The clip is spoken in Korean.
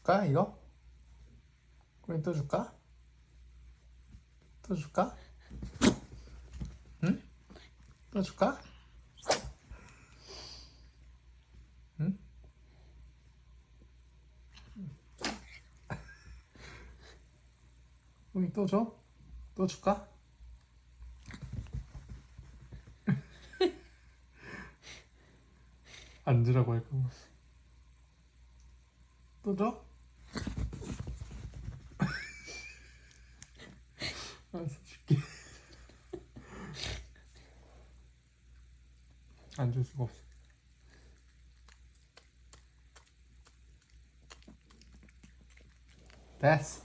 줄까 이거? 꾸민 또 줄까? 또 줄까? 응? 또 줄까? 응? 꾸민 또 줘? 또 줄까? 안 주라고 할 거면 또 줘? 알았어 줄게. 안 줄 수가 없어. 됐어.